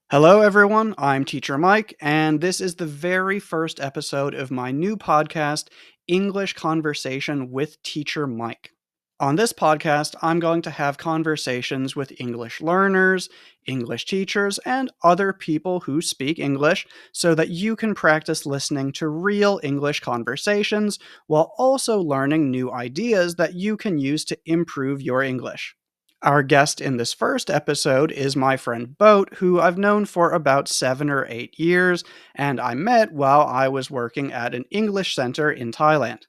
Hello, everyone. I'm Teacher Mike, and this is the very first episode of my new podcast, English Conversation with Teacher Mike. On this podcast, I'm going to have conversations with English learners, English teachers, and other people who speak English so that you can practice listening to real English conversations while also learning new ideas that you can use to improve your English. Our guest in this first episode is my friend Boat, who I've known for about 7 or 8 years, and I met while I was working at an English center in Thailand.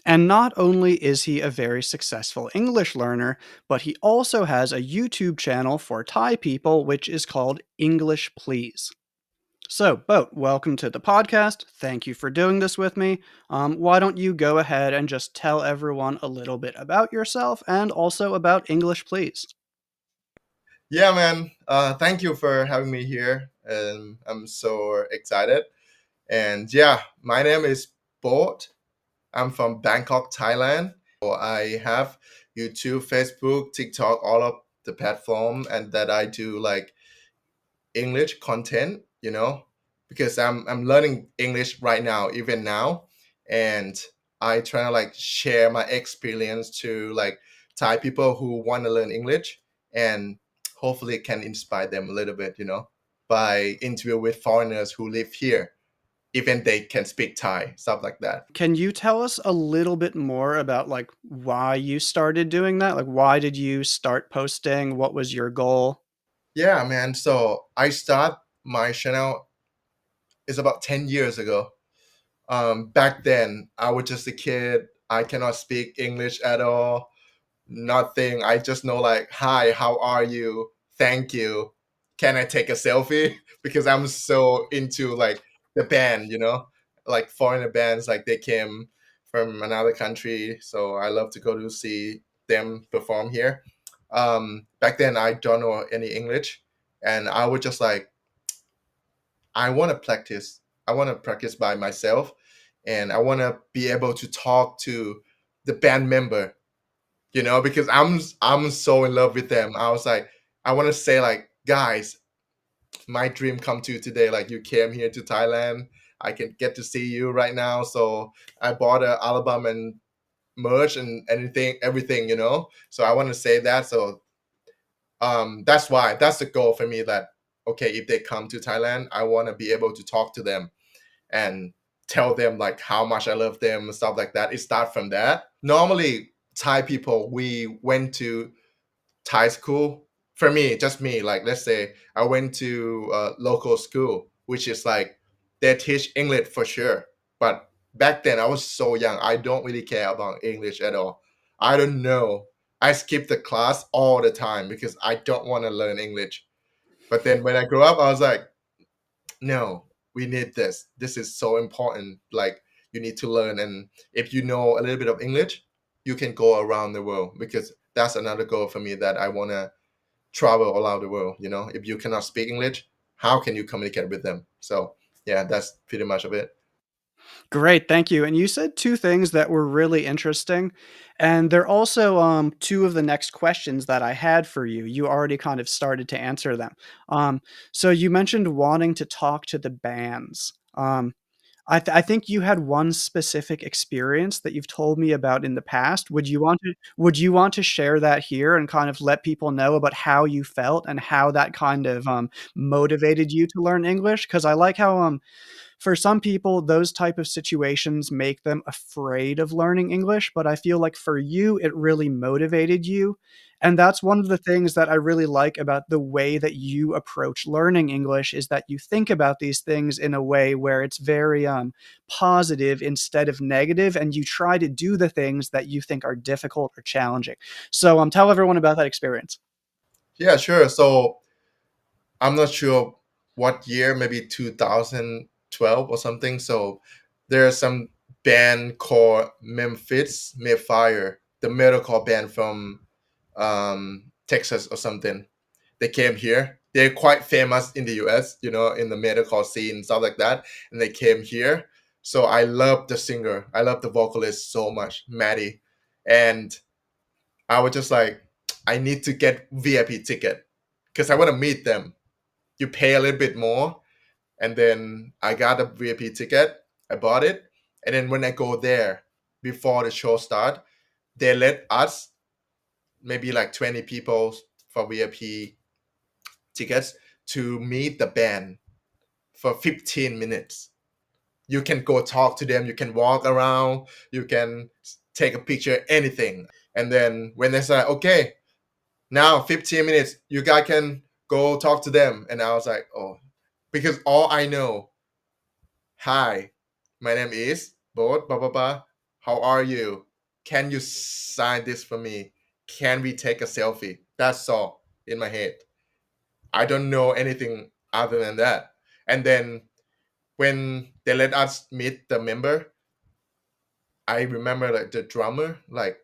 And not only is he a very successful English learner, but he also has a YouTube channel for Thai people, which is called English Please. So, Boat, welcome to the podcast. Thank you for doing this with me. Why don't you go ahead and just tell everyone a little bit about yourself and also about English Please? Yeah, man. Thank you for having me here. And I'm so excited. And yeah, my name is Bort. I'm from Bangkok, Thailand. So I have YouTube, Facebook, TikTok, all of the platform, and that I do like English content, because I'm learning English right now, even now. And I try to like share my experience to like Thai people who want to learn English, and hopefully it can inspire them a little bit, by interview with foreigners who live here, even they can speak Thai, stuff like that. Can you tell us a little bit more about like why you started doing that? Like why did you start posting? What was your goal? Yeah, man. So I start my channel is about 10 years ago. Back then, I was just a kid. I cannot speak English at all. Nothing. I just know like, hi, how are you? Thank you. Can I take a selfie? Because I'm so into like the band, like foreigner bands, like they came from another country. So I love to go to see them perform here. Back then, I don't know any English. And I was just like, I want to practice. I want to practice by myself, and I want to be able to talk to the band member, because I'm so in love with them. I was like, I want to say like, guys, my dream come true today. Like you came here to Thailand, I can get to see you right now. So I bought an album and merch and anything, everything, So I want to say that. So that's the goal for me. That okay, if they come to Thailand, I want to be able to talk to them and tell them like how much I love them and stuff like that. It starts from that. Normally, Thai people, we went to Thai school. For me, just me, like let's say I went to local school, which is like they teach English for sure. But back then I was so young, I don't really care about English at all. I don't know. I skip the class all the time because I don't want to learn English. But then when I grew up, I was like, no, we need this. This is so important. Like you need to learn, and if you know a little bit of English, you can go around the world, because that's another goal for me, that I want to travel all around the world. If you cannot speak English, how can you communicate with them? So yeah, that's pretty much of it. Great, thank you. And you said two things that were really interesting, and they're also two of the next questions that I had for you. You already kind of started to answer them. So you mentioned wanting to talk to the bands. I think you had one specific experience that you've told me about in the past. Would you want to share that here and kind of let people know about how you felt and how that kind of motivated you to learn English? Because I like how for some people, those type of situations make them afraid of learning English, but I feel like for you, it really motivated you. And that's one of the things that I really like about the way that you approach learning English is that you think about these things in a way where it's very positive instead of negative, and you try to do the things that you think are difficult or challenging. So tell everyone about that experience. Yeah, sure. So I'm not sure what year, maybe 2012 or something. So there's some band called Memphis Mayfire, the metalcore band from Texas or something. They came here. They're quite famous in the US, in the metalcore scene and stuff like that. And they came here. So I love the singer. I love the vocalist so much, Maddie. And I was just like, I need to get VIP ticket because I want to meet them. you pay a little bit more, and then I got a VIP ticket. I bought it, and then when I go there before the show start, they let us maybe like 20 people for VIP tickets to meet the band for 15 minutes. You can go talk to them, you can walk around, you can take a picture, anything. And then when they say, okay, now 15 minutes, you guys can go talk to them. And I was like, oh, because all I know, hi, my name is Bod, blah, blah, blah. How are you? Can you sign this for me? Can we take a selfie? That's all in my head. I don't know anything other than that. And then when they let us meet the member, I remember like the drummer, like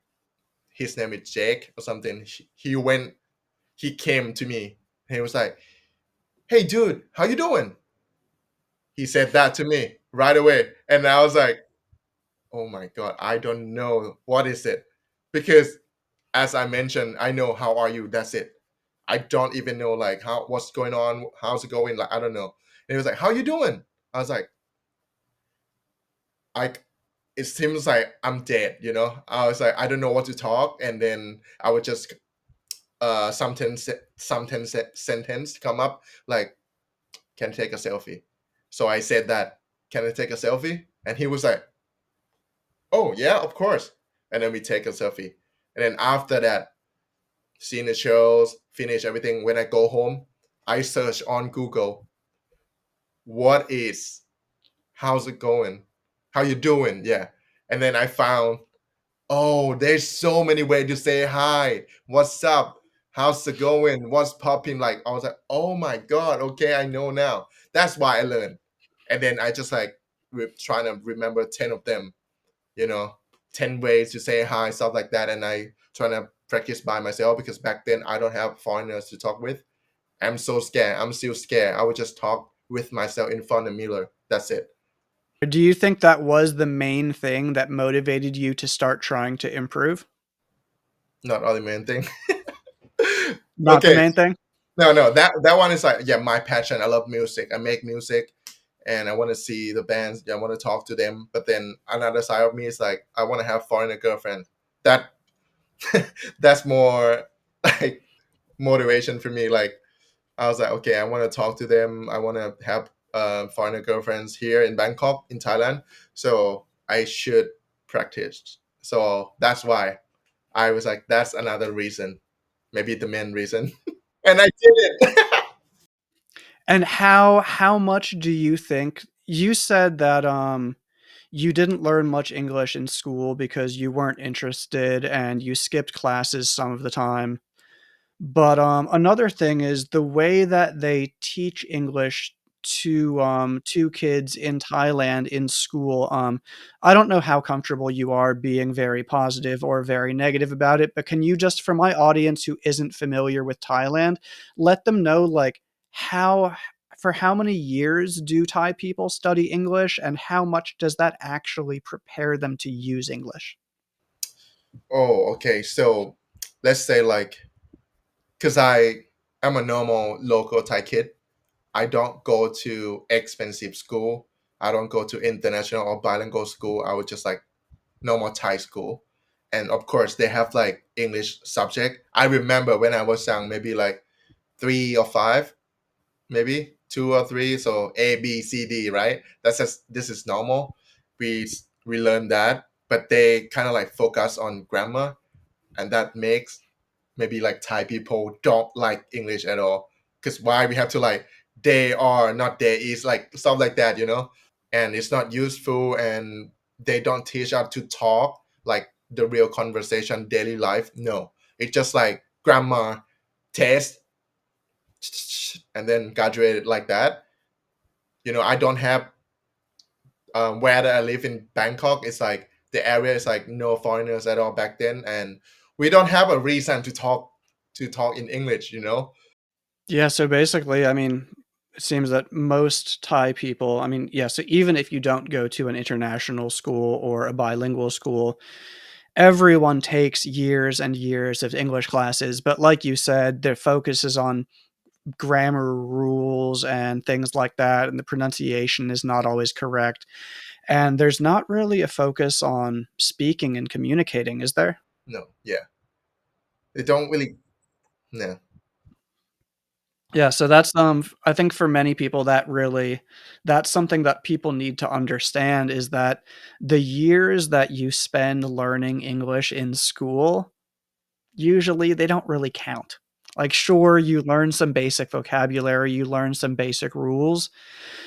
his name is Jake or something. He came to me. And he was like, "Hey, dude, how you doing?" He said that to me right away, and I was like, "Oh my god, I don't know what is it," because as I mentioned, I know how are you. That's it. I don't even know like how what's going on, how's it going. Like I don't know. And he was like, "How you doing?" I was like, I it seems like I'm dead, you know. I was like, I don't know what to talk, and then I would just sentence come up like, "Can I take a selfie?" So I said that, "Can I take a selfie?" And he was like, "Oh yeah, of course." And then we take a selfie, and then after that, seeing the shows, finish everything. When I go home, I search on Google, what is, how's it going, how you doing, yeah, and then I found, oh, there's so many ways to say hi. What's up? How's it going? What's popping? Like I was like, oh my god, okay, I know now. That's why I learned. And then I just like trying to remember 10 of them, you know, 10 ways to say hi, stuff like that. And I trying to practice by myself because back then I don't have foreigners to talk with. I'm so scared. I'm still scared. I would just talk with myself in front of the mirror. That's it. Do you think that was the main thing that motivated you to start trying to improve? Not all the main thing. Not the Okay. main thing? No, no, that one is like, yeah, my passion. I love music. I make music, and I want to see the bands. Yeah, I want to talk to them. But then another side of me is like, I want to have foreigner girlfriend. That that's more like motivation for me. Like I was like, okay, I want to talk to them. I want to have foreigner girlfriends here in Bangkok, in Thailand. So I should practice. So that's why I was like, that's another reason, maybe the main reason, and I did it. And how much do you think you said that you didn't learn much English in school because you weren't interested and you skipped classes some of the time. But, another thing is the way that they teach English to kids in Thailand in school, I don't know how comfortable you are being very positive or very negative about it, but can you just, for my audience who isn't familiar with Thailand, let them know, like, how for how many years do Thai people study English, and how much does that actually prepare them to use English? Oh, okay. So let's say like, because am a normal local Thai kid. I don't go to expensive school. I don't go to international or bilingual school. I would just like normal Thai school. And of course, they have like English subject. I remember when I was young, maybe like three or five, maybe two or three. So A, B, C, D, right? That's just this is normal. We learn that, but they kind of like focus on grammar, and that makes maybe like Thai people don't like English at all. Because why we have to like they are not there is like stuff like that, you know? And it's not useful, and they don't teach us to talk like the real conversation, daily life. No. It's just like grammar, test, and then graduated like that. You know, I don't have where that I live in Bangkok. It's like the area is like no foreigners at all back then, and we don't have a reason to talk in English. You know, Yeah, so basically, I mean, it seems that most Thai people, I mean, yeah, so even if you don't go to an international school or a bilingual school, everyone takes years and years of English classes. But like you said, their focus is on grammar rules and things like that, and the pronunciation is not always correct. And there's not really a focus on speaking and communicating, is there? No, yeah, they don't really. No, Yeah, so that's, I think for many people that really that's something that people need to understand is that the years that you spend learning English in school, usually they don't really count. Like, sure, you learn some basic vocabulary, you learn some basic rules,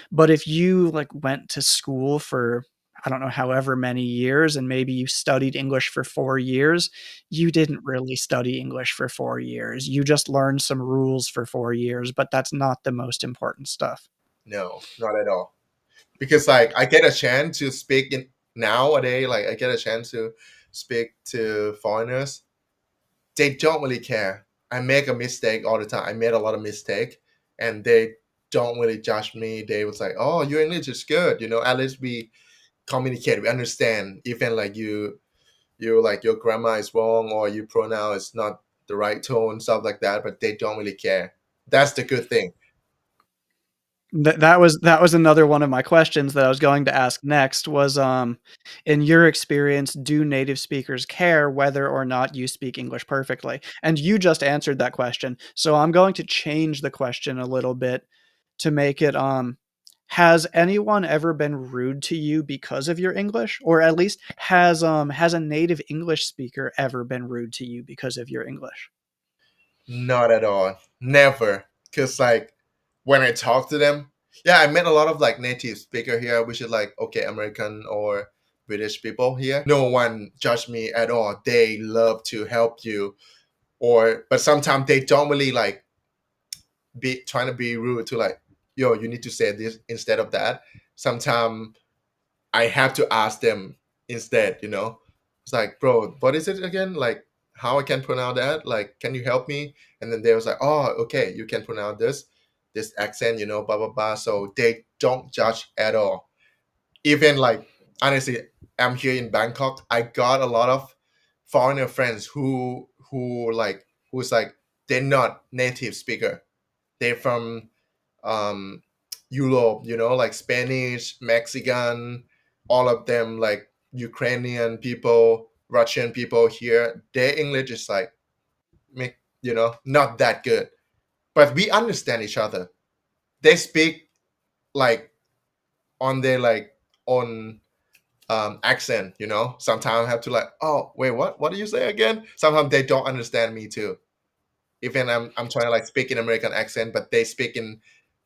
but if you, like, went to school for, I don't know, however many years, and maybe you studied English for 4 years, you didn't really study English for 4 years. You just learned some rules for 4 years, but that's not the most important stuff. no, not at all. Because like I get a chance to speak in nowadays, like I get a chance to speak to foreigners. They don't really care. I make a mistake all the time. I made a lot of mistake, and they don't really judge me. They was like, "Oh, your English is good. You know, at least we communicate. We understand. Even like you like your grammar is wrong or your pronoun is not the right tone, stuff like that." But they don't really care. That's the good thing. That was another one of my questions that I was going to ask next was, in your experience, do native speakers care whether or not you speak English perfectly? And you just answered that question, so I'm going to change the question a little bit to make it, has anyone ever been rude to you because of your English? Or at least has a native English speaker ever been rude to you because of your English? Not at all. Never. Cause like when I talk to them, yeah, I met a lot of like native speaker here, which is like okay, American or British people here. No one judge me at all. They love to help you. Or but sometimes they don't really like be trying to be rude to like, yo, you need to say this instead of that. Sometimes I have to ask them instead, you know. It's like, bro, what is it again? Like how I can pronounce that? Like, can you help me? And then they was like, oh, okay, you can pronounce this accent, you know, blah blah blah. So they don't judge at all. Even like honestly, I'm here in Bangkok. I got a lot of foreigner friends who's like they're not native speaker. They're from um, Europe, you know, like Spanish, Mexican, all of them, like Ukrainian people, Russian people here. Their English is like, you know, not that good, but we understand each other. They speak like on their like own accent, you know. Sometimes I have to like, oh wait, what? What do you say again? Sometimes they don't understand me too. Even I'm trying to like speak in American accent, but they speak in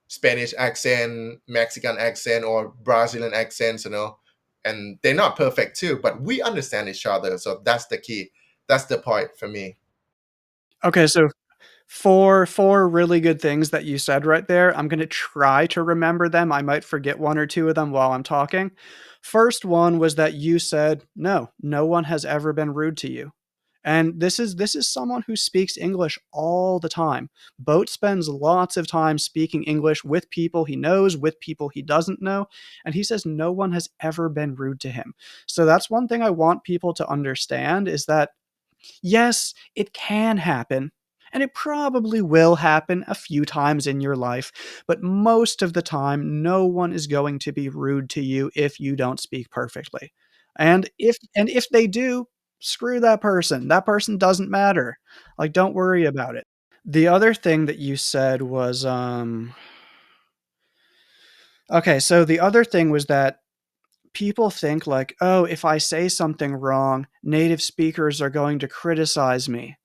Spanish accent, Mexican accent, or Brazilian accents, you know, and they're not perfect too, but we understand each other. So that's the key. That's the point for me. Okay, so four really good things that you said right there. I'm gonna try to remember them. I might forget 1 or 2 of them while I'm talking. First one was that you said, "No, no one has ever been rude to you." And this is someone who speaks English all the time. Boat spends lots of time speaking English with people he knows, with people he doesn't know, and he says no one has ever been rude to him. So that's one thing I want people to understand is that yes, it can happen, and it probably will happen a few times in your life, but most of the time, no one is going to be rude to you if you don't speak perfectly. And if they do, screw that person. That person doesn't matter. Like, don't worry about it. The other thing that you said was, okay, so the other thing was that people think like, "Oh, if I say something wrong, native speakers are going to criticize me."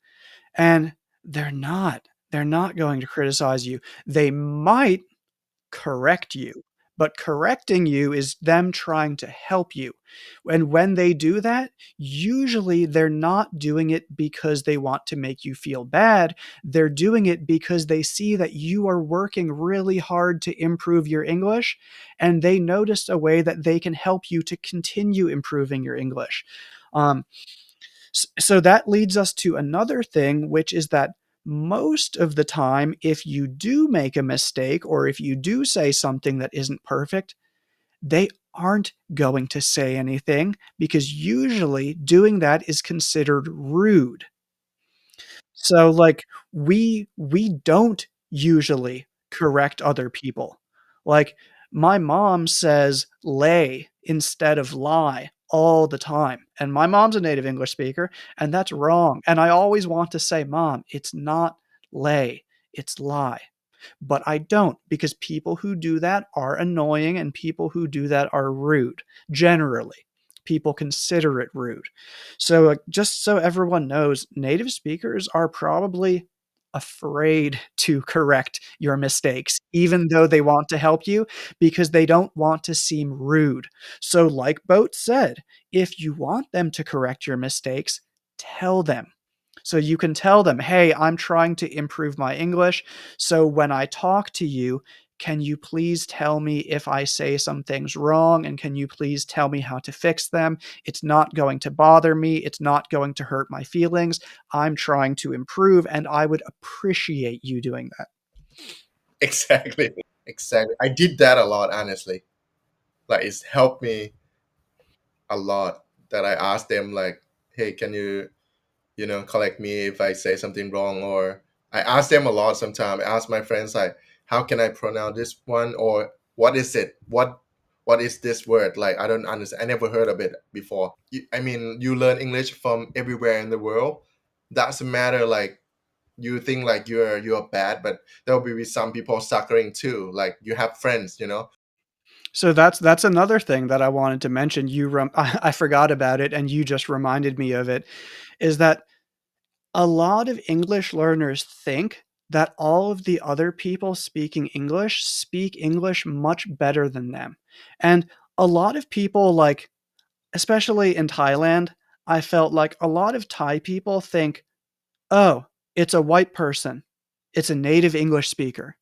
And they're not. They're not going to criticize you. They might correct you, but correcting you is them trying to help you. And when they do that, usually they're not doing it because they want to make you feel bad. They're doing it because they see that you are working really hard to improve your English, and they notice a way that they can help you to continue improving your English. Um, so that leads us to another thing, which is that most of the time, if you do make a mistake or if you do say something that isn't perfect, they aren't going to say anything because usually doing that is considered rude. So like we don't usually correct other people. Like, my mom says lay instead of lie all the time, and my mom's a native English speaker, and that's wrong, and I always want to say, "Mom, it's not lay, it's lie." But I don't, because people who do that are annoying and people who do that are rude, generally. People consider it rude. So, just so everyone knows, native speakers are probably afraid to correct your mistakes, even though they want to help you, because they don't want to seem rude. So, like Boat said, if you want them to correct your mistakes, tell them. So you can tell them, hey, I'm trying to improve my English. So when I talk to you, can you please tell me if I say some things wrong? And can you please tell me how to fix them? It's not going to bother me. It's not going to hurt my feelings. I'm trying to improve, and I would appreciate you doing that. Exactly. Exactly. I did that a lot, honestly. Like it's helped me a lot that I asked them like, hey, can you, correct me if I say something wrong? Or I ask them a lot sometimes. I ask my friends like, how can I pronounce this one? Or what is it? What is this word? Like I don't understand. I never heard of it before. I mean, you learn English from everywhere in the world. Doesn't matter like you think like you're bad, but there will be some people suffering too. Like you have friends. So that's another thing that I wanted to mention. I forgot about it, and you just reminded me of it. Is that a lot of English learners think that all of the other people speaking English speak English much better than them. And a lot of people, like, especially in Thailand, I felt like a lot of Thai people think, oh, it's a white person, it's a native English speaker.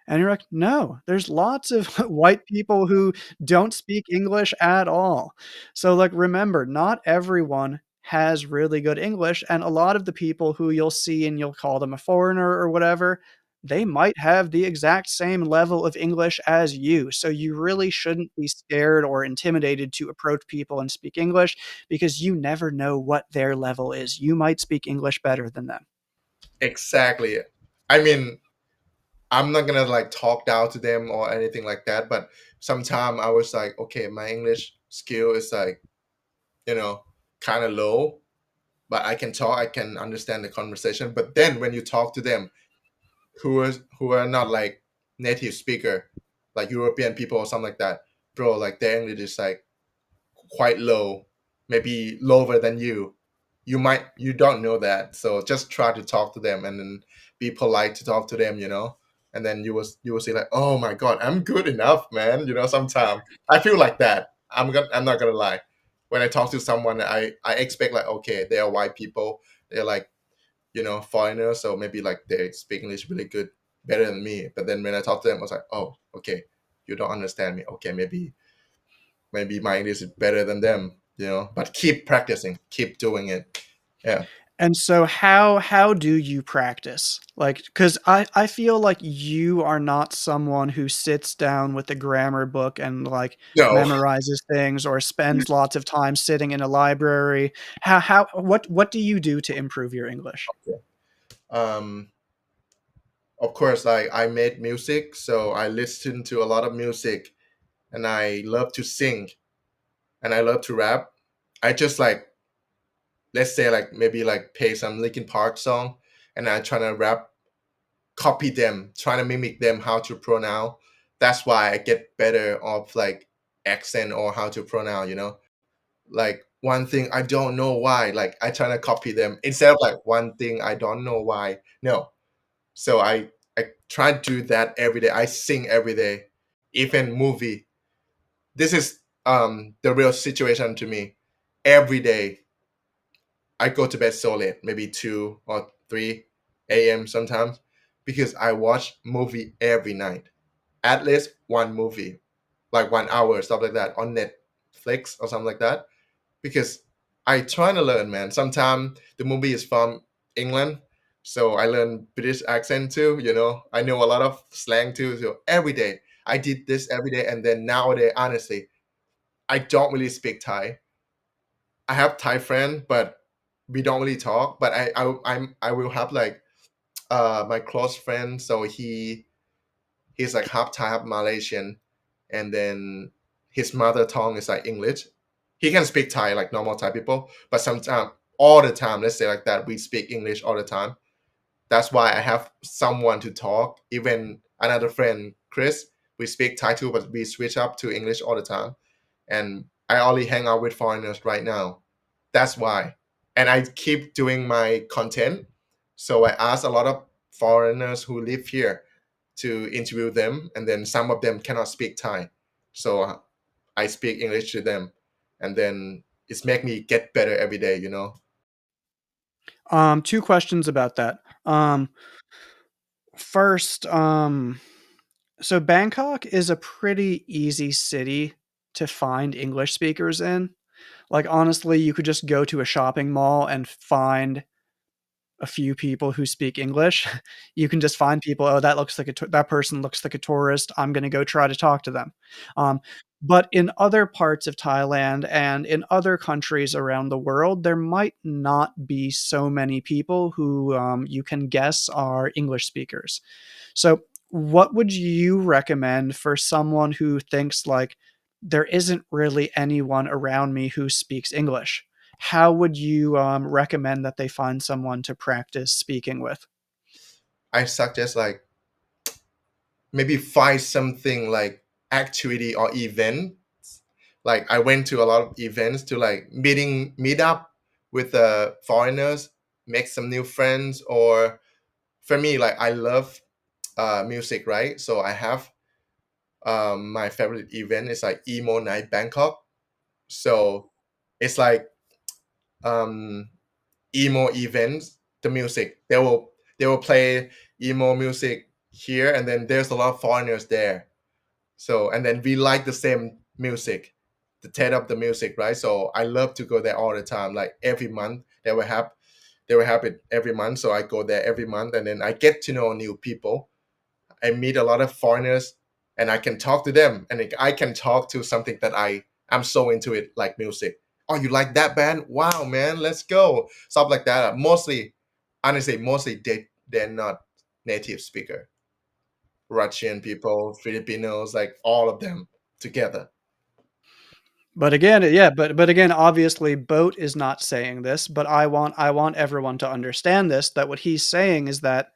And you're like, no, there's lots of white people who don't speak English at all. So, like, remember, not everyone has really good English. And a lot of the people who you'll see and you'll call them a foreigner or whatever, they might have the exact same level of English as you. So, you really shouldn't be scared or intimidated to approach people and speak English because you never know what their level is. You might speak English better than them. Exactly. I mean, I'm not gonna like talk down to them or anything like that, but sometime I was like, okay, my English skill is like, you know, kind of low, but I can talk, I can understand the conversation. But then when you talk to them who are not like native speaker, like European people or something like that, bro, like their English is like quite low, maybe lower than you. You don't know that, so just try to talk to them and then be polite to talk to them. And then you will say like, oh my god, I'm good enough, man. Sometimes I feel like that. I'm not gonna lie. When I talk to someone, I expect like, okay, they are white people, they're like, foreigners, so maybe like they speak English really good, better than me. But then when I talk to them, I was like, oh, okay, you don't understand me. Okay, maybe my English is better than them. But keep practicing, keep doing it. Yeah. And so how do you practice? Like, because I feel like you are not someone who sits down with a grammar book and like No. memorizes things or spends lots of time sitting in a library. What do you do to improve your English? um of course, like I made music, so I listen to a lot of music, and I love to sing, and I love to rap. I just like, let's say like maybe like play some Linkin Park song, and I try to rap, copy them, trying to mimic them how to pronounce. That's why I get better of like accent or how to pronounce. Like one thing I don't know why, like I try to copy them instead of like one thing I don't know why. No. So I try to do that every day. I sing every day, even movie. This is the real situation to me. Every day I go to bed so late, maybe 2 or 3 a.m. sometimes, because I watch movie every night. At least one movie, like 1 hour, stuff like that, on Netflix or something like that. Because I try to learn, man. Sometimes the movie is from England, so I learn British accent too. I know a lot of slang too. So every day I did this every day, and then nowadays, honestly, I don't really speak Thai. I have Thai friend, but we don't really talk. But I will have like my close friend. So he's like half Thai, half Malaysian, and then his mother tongue is like English. He can speak Thai like normal Thai people, but sometimes, all the time, let's say like that, we speak English all the time. That's why I have someone to talk. Even another friend, Chris, we speak Thai too, but we switch up to English all the time. And I only hang out with foreigners right now. That's why. And I keep doing my content. So I ask a lot of foreigners who live here to interview them, and then some of them cannot speak Thai. So I speak English to them, and then it's make me get better every day, you know. Two questions about that. First, so Bangkok is a pretty easy city to find English speakers in. Like, honestly, you could just go to a shopping mall and find a few people who speak English. You can just find people, "Oh, that looks like that person looks like a tourist. I'm gonna go try to talk to them." Um, but in other parts of Thailand and in other countries around the world, there might not be so many people who, you can guess are English speakers. So, what would you recommend for someone who thinks, like, there isn't really anyone around me who speaks English? How would you recommend that they find someone to practice speaking with? I suggest like maybe find something like activity or event. Like I went to a lot of events to like meet up with foreigners, make some new friends. Or for me, like I love music, right? So I have my favorite event is like emo night Bangkok. So it's like um, emo events. The music, they will play emo music here, and then there's a lot of foreigners there. So and then we like the same music, the taste of the music, right? So I love to go there all the time. Like every month they will have it every month. So I go there every month, and then I get to know new people. I meet a lot of foreigners, and I can talk to them, and I can talk to something that I'm so into it, like music. Oh, you like that band? Wow, man, let's go. Stuff like that. Mostly, honestly, mostly they're not native speaker. Russian people, Filipinos, like all of them together. But again, yeah, but again, obviously, Boat is not saying this, but I want everyone to understand this. That what he's saying is that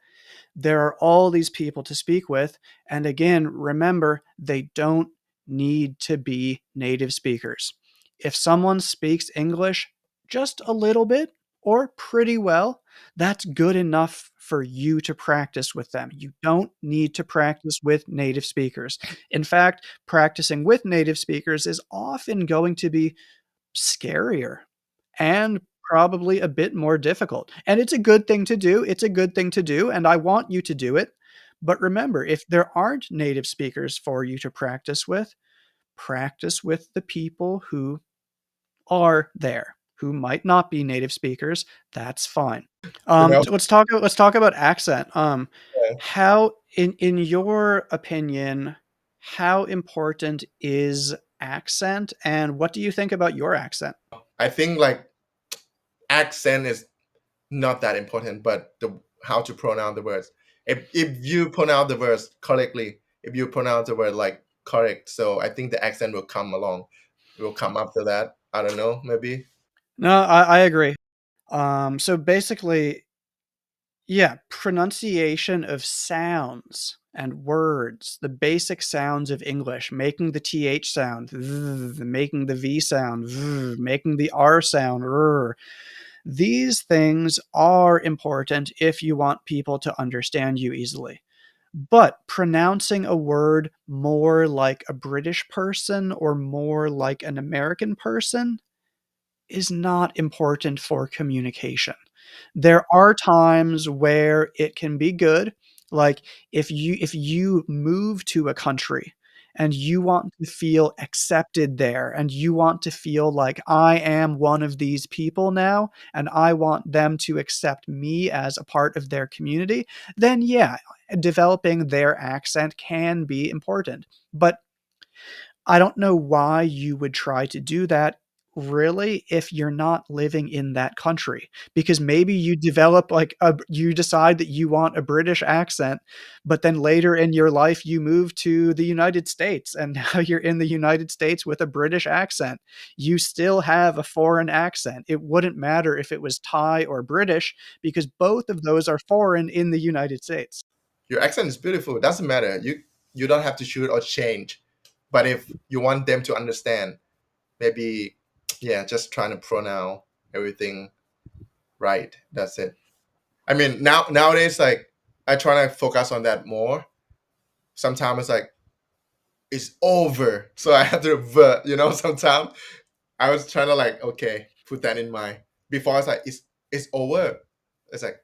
there are all these people to speak with. And again, remember, they don't need to be native speakers. If someone speaks English just a little bit or pretty well, that's good enough for you to practice with them. You don't need to practice with native speakers. In fact, practicing with native speakers is often going to be scarier and probably a bit more difficult. And it's a good thing to do. It's a good thing to do, and I want you to do it. But remember, if there aren't native speakers for you to practice with the people who are there, who might not be native speakers. That's fine. You know, Let's talk about accent. uh, How in your opinion, how important is accent, and what do you think about your accent? I think like accent is not that important, but the how to pronounce the words. If you pronounce the words correctly, if you pronounce the word like correct, so I think the accent will come along. It will come after that. I don't know, maybe. No, I agree. So basically, yeah, pronunciation of sounds and words, the basic sounds of English, making the th sound, making the v sound, making the r sound, these things are important if you want people to understand you easily. But pronouncing a word more like a British person or more like an American person is not important for communication. There are times where it can be good, like if you move to a country and you want to feel accepted there and you want to feel like I am one of these people now and I want them to accept me as a part of their community, then yeah, developing their accent can be important. But I don't know why you would try to do that really if you're not living in that country, because maybe you develop like you decide that you want a British accent, but then later in your life you move to the United States and now you're in the United States with a British accent. You still have a foreign accent. It wouldn't matter if it was Thai or British because both of those are foreign in the United States. Your accent is beautiful. It doesn't matter. You don't have to shoot or change. But if you want them to understand, maybe yeah, just trying to pronounce everything right. That's it. I mean, nowadays, like I try to focus on that more. Sometimes it's like it's over, so I have to revert. Sometimes I was trying to like okay, put that in mind. Before it's like it's over. It's like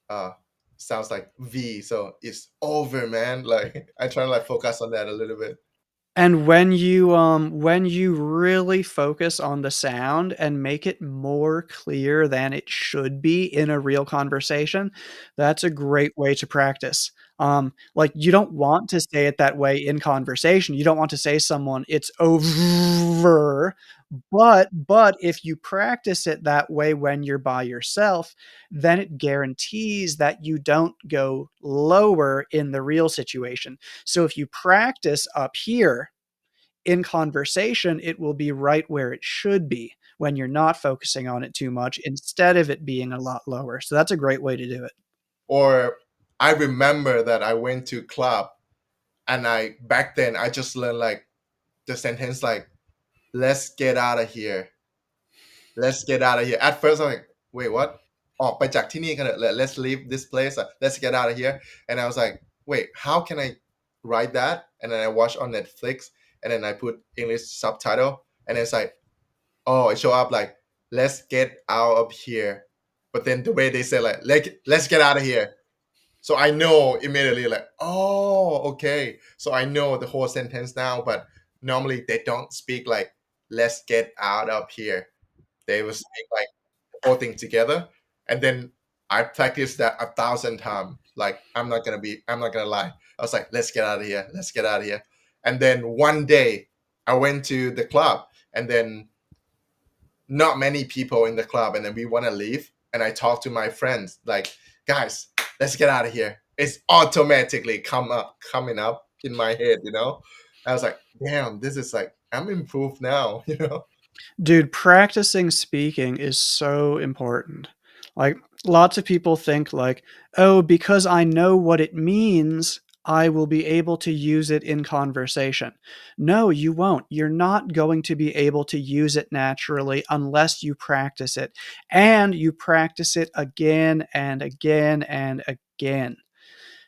uh sounds like V, so it's over, man. Like I try to like focus on that a little bit. And when you really focus on the sound and make it more clear than it should be in a real conversation, that's a great way to practice. Like, you don't want to say it that way in conversation. You don't want to say someone, "It's over," but if you practice it that way when you're by yourself, then it guarantees that you don't go lower in the real situation. So if you practice up here in conversation, it will be right where it should be when you're not focusing on it too much instead of it being a lot lower. So that's a great way to do it. Or I remember that I went to club and I back then I just learned like the sentence like let's get out of here. Let's get out of here. At first I'm like, wait, what? ออกไปจากที่นี่กันเถอะ Let's leave this place. Let's get out of here. And I was like, wait, how can I write that? And then I watched on Netflix and then I put English subtitle and it's like, oh, it show up like let's get out of here. But then the way they say like let's get out of here. So I know immediately like, oh, okay. So I know the whole sentence now, but normally they don't speak like let's get out of here. They will speak like the whole thing together. And then I practiced that 1,000 times. Like I'm not gonna lie. I was like, let's get out of here. Let's get out of here. And then one day I went to the club and then not many people in the club and then we want to leave and I talk to my friends like guys let's get out of here. It's automatically coming up in my head. I was like damn, this is like I'm improved now. Dude, practicing speaking is so important. Like, lots of people think like, "Oh, because I know what it means, I will be able to use it in conversation." No, you won't. You're not going to be able to use it naturally unless you practice it. And you practice it again and again and again.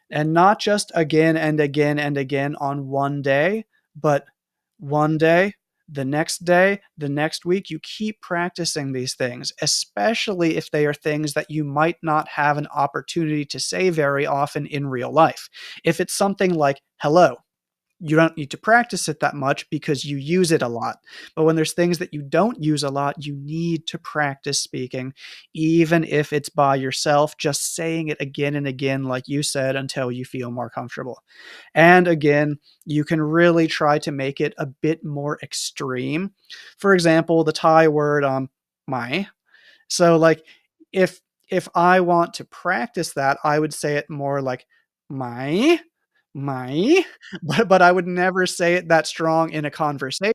And not just again and again and again on one day, but one day, the next week. You keep practicing these things, especially if they are things that you might not have an opportunity to say very often in real life. If it's something like hello, you don't need to practice it that much because you use it a lot. But when there's things that you don't use a lot, you need to practice speaking, even if it's by yourself, just saying it again and again, like you said, until you feel more comfortable. And again, you can really try to make it a bit more extreme. For example, the Thai word my. So like if if I want to practice that, I would say it more like my my, but I would never say it that strong in a conversation.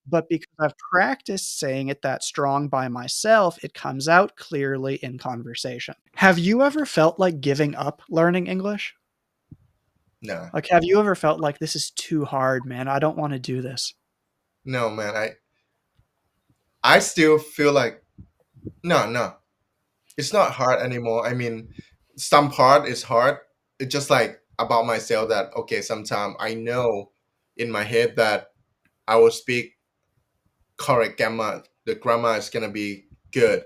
But because I've practiced saying it that strong by myself, it comes out clearly in conversation. Have you ever felt like giving up learning English? No, Like, have you ever felt like this is too hard, man? I don't want to do this. no, man. I still feel like no, it's not hard anymore. I mean, some part is hard. It's just like about myself that okay, sometimes I know in my head that I will speak correct grammar. The grammar is gonna be good,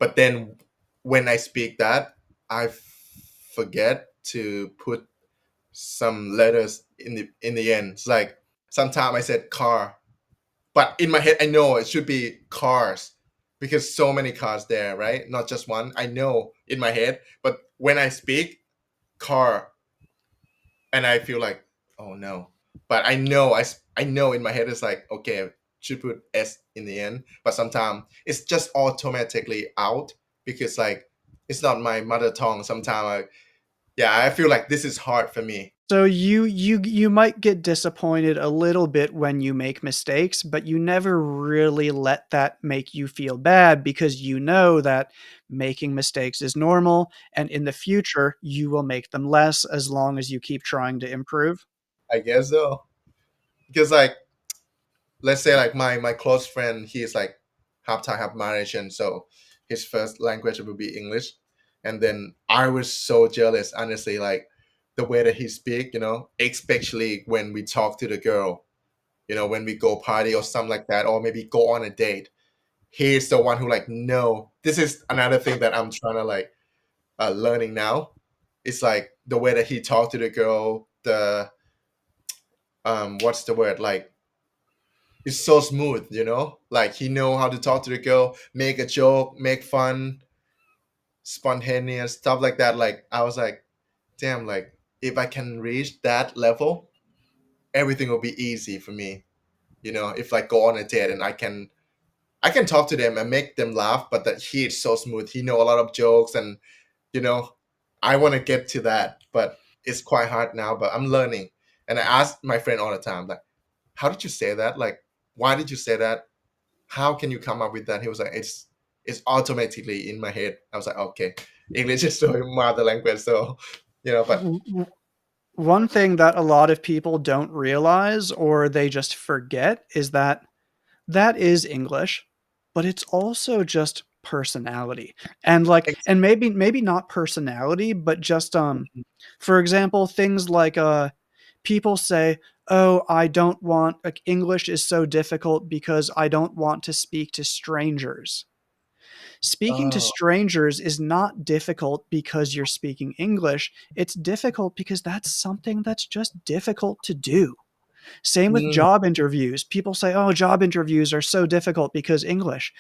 but then when I speak that, I forget to put some letters in the end. It's like sometimes I said car, but in my head I know it should be cars because so many cars there, right? Not just one. I know in my head, but when I speak car, and I feel like oh no, but I know in my head it's like okay, should put S in the end, but sometimes it's just automatically out because like it's not my mother tongue. Sometimes I feel like this is hard for me. So you might get disappointed a little bit when you make mistakes, but you never really let that make you feel bad because you know that making mistakes is normal and in the future you will make them less as long as you keep trying to improve. I guess so because like let's say like my close friend, he's like half Thai, half Malaysian, so his first language would be English, and then I was so jealous, honestly, like the way that he speak, especially when we talk to the girl, when we go party or something like that, or maybe go on a date. He's the one who like, no, this is another thing that I'm trying to like learning now. It's like the way that he talked to the girl, the what's the word like it's so smooth, like he know how to talk to the girl, make a joke, make fun, spontaneous stuff like that. Like I was like, damn, like if I can reach that level, everything will be easy for me. If like go on a date and I can talk to them and make them laugh, but that he is so smooth, he know a lot of jokes, and you know I want to get to that, but it's quite hard now, but I'm learning. And I ask my friend all the time, like, how did you say that? Like, why did you say that? How can you come up with that? He was like, it's automatically in my head. I was like, okay, English is my mother language, so but One thing that a lot of people don't realize or they just forget is that that is English, but it's also just personality. And maybe not personality, but just for example, things like people say, "Oh, I don't want like English is so difficult because I don't want to speak to strangers." Speaking to oh, strangers is not difficult because you're speaking English. It's difficult because that's something that's just difficult to do. Same with mm, job interviews. People say, oh, job interviews are so difficult because English.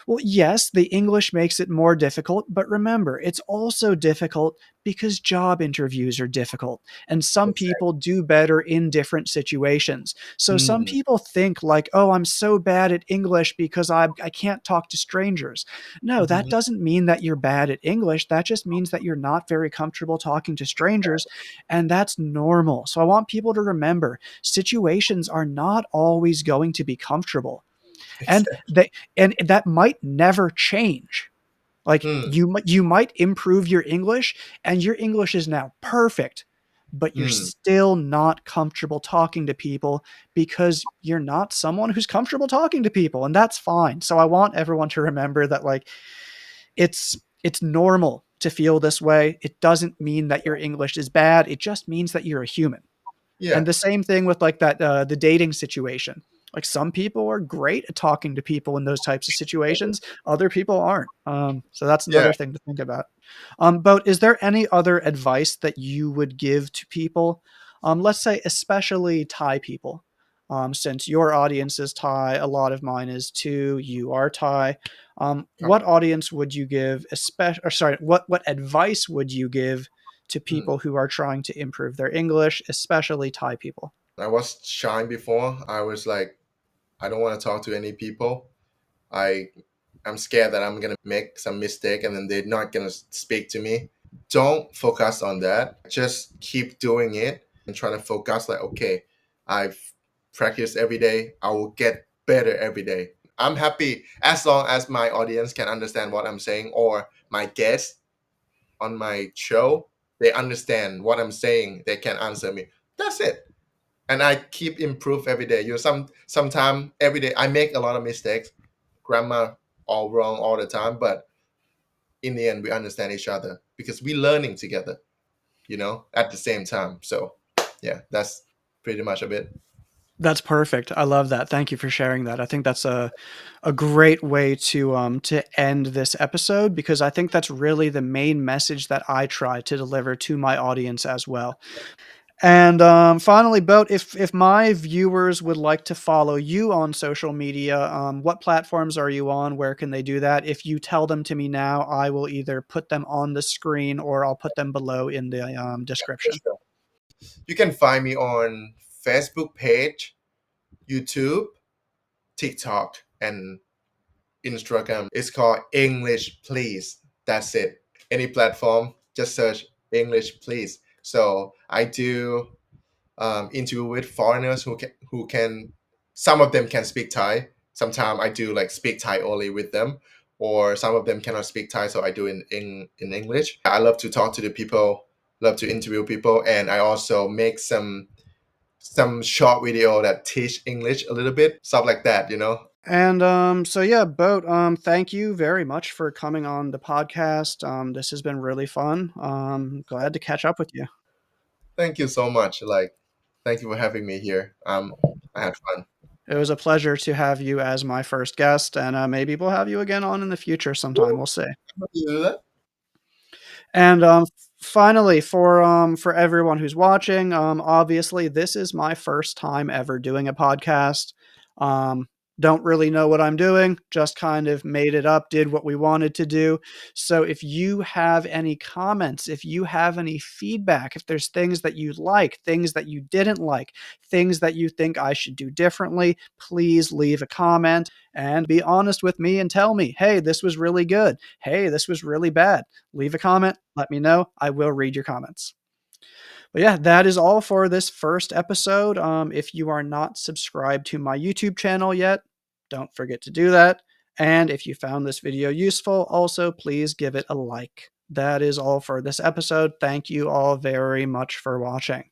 Well, yes, the English makes it more difficult, but remember, it's also difficult because job interviews are difficult, and some exactly. people do better in different situations. So some Mm, people think like, oh, I'm so bad at English because I can't talk to strangers. No, that mhm, doesn't mean that you're bad at English. That just means that you're not very comfortable talking to strangers, and that's normal. So I want people to remember situations are not always going to be comfortable and exactly. they and that might never change. Like Mm, you might improve your English and your English is now perfect, but you're mm, still not comfortable talking to people because you're not someone who's comfortable talking to people, and that's fine. So I want everyone to remember that like it's normal to feel this way. It doesn't mean that your English is bad. It just means that you're a human. yeah, And the same thing with like that the dating situation. Like some people are great at talking to people in those types of situations, other people aren't. So that's yeah. another thing to think about. But is there any other advice that you would give to people? Let's say especially Thai people. Since your audience is Thai, a lot of mine is too. You are Thai. What audience would you give? Or sorry, what advice would you give to Mm. people who are trying to improve their English, especially Thai people? I was shy before. I was like, I don't want to talk to any people. I I'm scared that I'm gonna make some mistake and then they're not gonna speak to me. Don't focus on that. Just keep doing it and try to focus like, okay, I've practiced every day. I will get better every day. I'm happy as long as my audience can understand what I'm saying, or my guests on my show, they understand what I'm saying. They can answer me. That's it. And I keep improve every day. Sometime every day I make a lot of mistakes, grammar all wrong all the time, but in the end we understand each other because we learning together, at the same time. So yeah, that's pretty much of it. That's perfect. I love that. Thank you for sharing that. I think that's a great way to end this episode because I think that's really the main message that I try to deliver to my audience as well. And finally, Boat, if my viewers would like to follow you on social media, what platforms are you on? Where can they do that? If you tell them to me now, I will either put them on the screen or I'll put them below in the For description. sure. You can find me on Facebook page, YouTube, TikTok and Instagram. It's called English Please. That's it. Any platform, just search English Please. So I do interview with foreigners who can some of them can speak Thai. Sometimes I do like speak Thai only with them, or some of them cannot speak Thai, so I do in English. I love to talk to the people, love to interview people, and I also make some short video that teach English a little bit, stuff like that, you know. And so yeah, Boat, thank you very much for coming on the podcast. This has been really fun. Glad to catch up with you. Thank you so much. Like, thank you for having me here. I had fun. It was a pleasure to have you as my first guest, and maybe we'll have you again on in the future sometime. We'll see. And finally, for everyone who's watching, obviously this is my first time ever doing a podcast. Um, don't really know what I'm doing, just kind of made it up, did what we wanted to do. So if you have any comments, if you have any feedback, if there's things that you like, things that you didn't like, things that you think I should do differently, please leave a comment and be honest with me and tell me, hey, this was really good. Hey, this was really bad. Leave a comment. Let me know. I will read your comments. But yeah, that is all for this first episode. If you are not subscribed to my YouTube channel yet, don't forget to do that. And if you found this video useful, also please give it a like. That is all for this episode. Thank you all very much for watching.